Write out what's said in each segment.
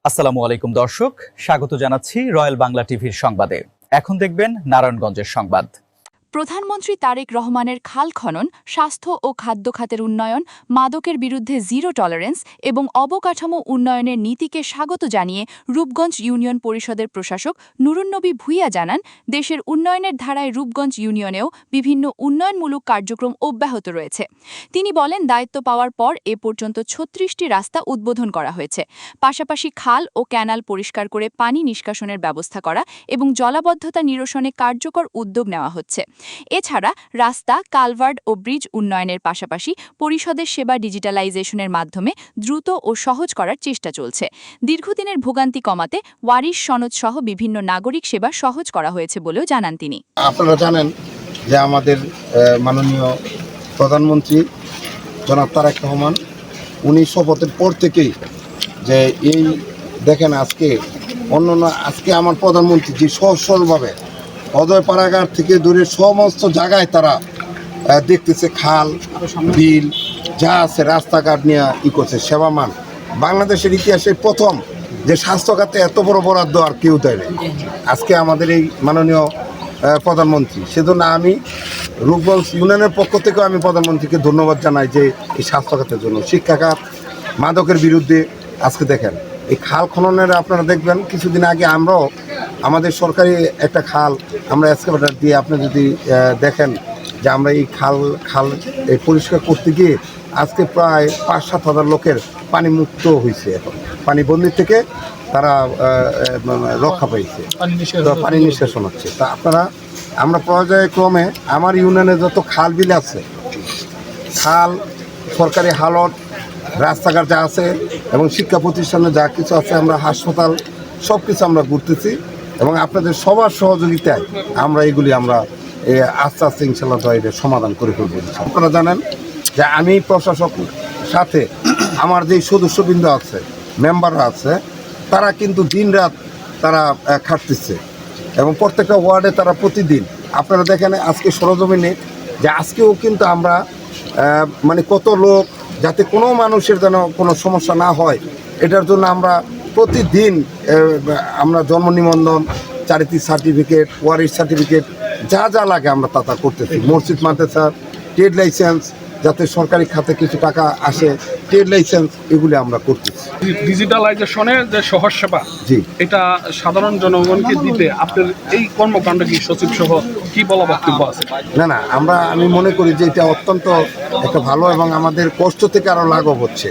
আসসালামু আলাইকুম দর্শক, স্বাগত জানাচ্ছি রয়্যাল বাংলা টিভির সংবাদে। এখন দেখবেন নারায়ণগঞ্জের সংবাদ। প্রধানমন্ত্রী তারেক রহমানের খাল খনন, স্বাস্থ্য ও খাদ্য খাতের উন্নয়ন, মাদকের বিরুদ্ধে জিরো টলারেন্স এবং অবকাঠামো উন্নয়নের নীতিকে স্বাগত জানিয়ে রূপগঞ্জ ইউনিয়ন পরিষদের প্রশাসক নুরুন্নবী ভূঁইয়া জানান, দেশের উন্নয়নের ধারায় রূপগঞ্জ ইউনিয়নেও বিভিন্ন উন্নয়নমূলক কার্যক্রম অব্যাহত রয়েছে। তিনি বলেন, দায়িত্ব পাওয়ার পর এ পর্যন্ত ৩৬টি রাস্তা উদ্বোধন করা হয়েছে। পাশাপাশি খাল ও ক্যানাল পরিষ্কার করে পানি নিষ্কাশনের ব্যবস্থা করা এবং জলাবদ্ধতা নিরসনে কার্যকর উদ্যোগ নেওয়া হচ্ছে। এছাড়া রাস্তা, কালভার্ট ও ব্রিজ উন্নয়নের পাশাপাশি পরিষদের সেবা ডিজিটালাইজেশনের মাধ্যমে দ্রুত ও সহজ করার চেষ্টা চলছে। দীর্ঘদিনের ভোগান্তি কমাতে ওয়ারিশ সনদ সহ বিভিন্ন নাগরিক সেবা সহজ করা হয়েছে বলেও জানান তিনি। আপনারা জানেন যে আমাদের মাননীয় প্রধানমন্ত্রী জনাব তারেক রহমান উনি শপথের পর থেকেই যে এই দেখেন আজকে আজকে আমার প্রধানমন্ত্রী যে সরলভাবে অদয় পাড়াঘাট থেকে দূরে সমস্ত জায়গায় তারা দেখতেছে খাল বিল যা আছে রাস্তাঘাট নিয়ে করছে সেবামান। বাংলাদেশের ইতিহাসে প্রথম যে স্বাস্থ্য খাতে এত বড় বরাদ্দ আর কেউ দেয় না আজকে আমাদের এই মাননীয় প্রধানমন্ত্রী। সেজন্য আমি রূপগঞ্জ ইউনিয়নের পক্ষ থেকেও আমি প্রধানমন্ত্রীকে ধন্যবাদ জানাই যে এই স্বাস্থ্য খাতের জন্য। শিক্ষা খাত, মাদকের বিরুদ্ধে আজকে দেখেন এই খাল খননের আপনারা দেখবেন কিছুদিন আগে আমরাও আমাদের সরকারি একটা খাল আমরা এক্সকাভেটর দিয়ে আপনি যদি দেখেন যে আমরা এই খাল এই পরিষ্কার করতে গিয়ে আজকে প্রায় ৫-৭ হাজার লোকের পানি মুক্ত হয়েছে। এখন পানি বন্দির থেকে তারা রক্ষা পাইছে, পানি নিষ্কাশন হচ্ছে। তা আমরা পর্যায়ক্রমে আমার ইউনিয়নে যত খাল বিল আছে, খাল, সরকারি হালট, রাস্তাঘাট যা আছে এবং শিক্ষা প্রতিষ্ঠানে যা কিছু আছে, আমরা হাসপাতাল সব কিছু আমরা ঘুরতেছি এবং আপনাদের সবার সহযোগিতায় আমরা এগুলি আস্তে আস্তে ইনশাল্লাহ এটা সমাধান করে ফেলব। আপনারা জানেন যে আমি প্রশাসক সাথে আমার যেই সদস্যবৃন্দ আছে, মেম্বাররা আছে, তারা কিন্তু দিনরাত তারা খাটতেছে এবং প্রত্যেকটা ওয়ার্ডে তারা প্রতিদিন আপনারা দেখেন আজকে সরজমিনে যে আজকেও কিন্তু আমরা কত লোক যাতে কোনো মানুষের যেন কোনো সমস্যা না হয় এটার জন্য আমরা প্রতিদিন আমরা জন্ম নিবন্ধন, চারিত্রিক সার্টিফিকেট, ওয়ারিশ সার্টিফিকেট যা যা লাগে আমরা তা করতেছি। মসজিদ মাদ্রাসা, ট্রেড লাইসেন্স, যাতে সরকারি খাতে কিছু টাকা আসে, ট্রেড লাইসেন্স, এগুলি আমরা করতেছি। ডিজিটালাইজেশনের যে সহজ সেবা, জি, এটা সাধারণ জনগণকে দিতে আপনার এই কর্মকাণ্ড কি সচিব সহ কি বলা বক্তব্য আছে? না আমি মনে করি যে এটা অত্যন্ত একটা ভালো এবং আমাদের কষ্ট থেকে আরও লাঘব হচ্ছে।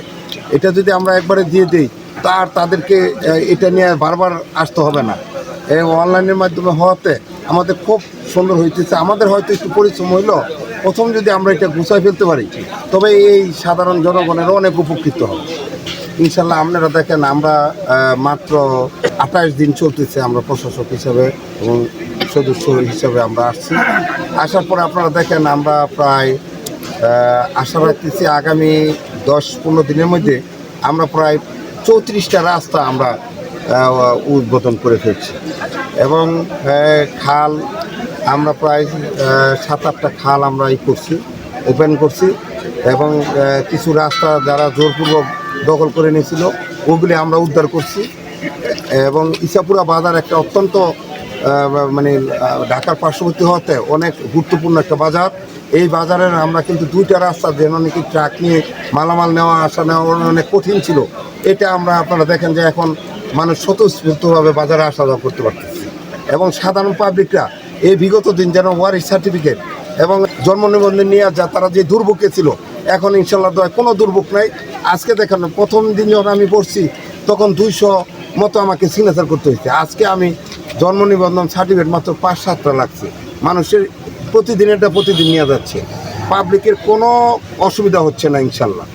এটা যদি আমরা একবারে দিয়ে দিই তাদেরকে এটা নিয়ে বারবার আসতে হবে না। এই অনলাইনের মাধ্যমে হওয়াতে আমাদের খুব সুন্দর হইতেছে। আমাদের হয়তো একটু পরিশ্রম হইল, প্রথম যদি আমরা এটা গুছাই ফেলতে পারি তবে এই সাধারণ জনগণেরও অনেক উপকৃত হবে ইনশাল্লাহ। আপনারা দেখেন আমরা মাত্র 28 দিন চলতেছে আমরা প্রশাসক হিসাবে এবং সদস্য হিসাবে আমরা আসছি। আসার পর আপনারা দেখেন আমরা প্রায় আশা রাখতেছি আগামী 10-15 দিনের মধ্যে আমরা প্রায় 34টা রাস্তা আমরা উদ্বোধন করে ফেলছি এবং খাল আমরা প্রায় 7-8টা খাল আমরা ওপেন করছি এবং কিছু রাস্তা যারা জোরপূর্বক দখল করে নিয়েছিল ওগুলি আমরা উদ্ধার করছি এবং ইসাপুরা বাজার একটা অত্যন্ত ঢাকার পার্শ্ববর্তী হওয়াতে অনেক গুরুত্বপূর্ণ একটা বাজার। এই বাজারের আমরা কিন্তু 2টা রাস্তা যেন নাকি ট্রাক নিয়ে মালামাল নেওয়া আসা নেওয়া অনেক কঠিন ছিল, এটা আপনারা দেখেন যে এখন মানুষ স্বতঃস্ফূর্তভাবে বাজারে আসা যাওয়া করতে পারতেছে এবং সাধারণ পাবলিকরা এই বিগত দিন যেন ওয়ারিশ সার্টিফিকেট এবং জন্ম নিবন্ধন নিয়ে তারা যে দুর্ভোগে ছিল এখন ইনশাল্লাহ কোনো দুর্ভোগ নাই। আজকে দেখেন প্রথম দিন যখন আমি পড়ছি তখন 200 মতো আমাকে সিগনেচার করতে হয়েছে। আজকে আমি জন্ম নিবন্ধন সার্টিফিকেট মাত্র 5-7টা লাগছে। মানুষের প্রতিদিন নিয়ে যাচ্ছে, পাবলিকের কোনো অসুবিধা হচ্ছে না ইনশাল্লাহ।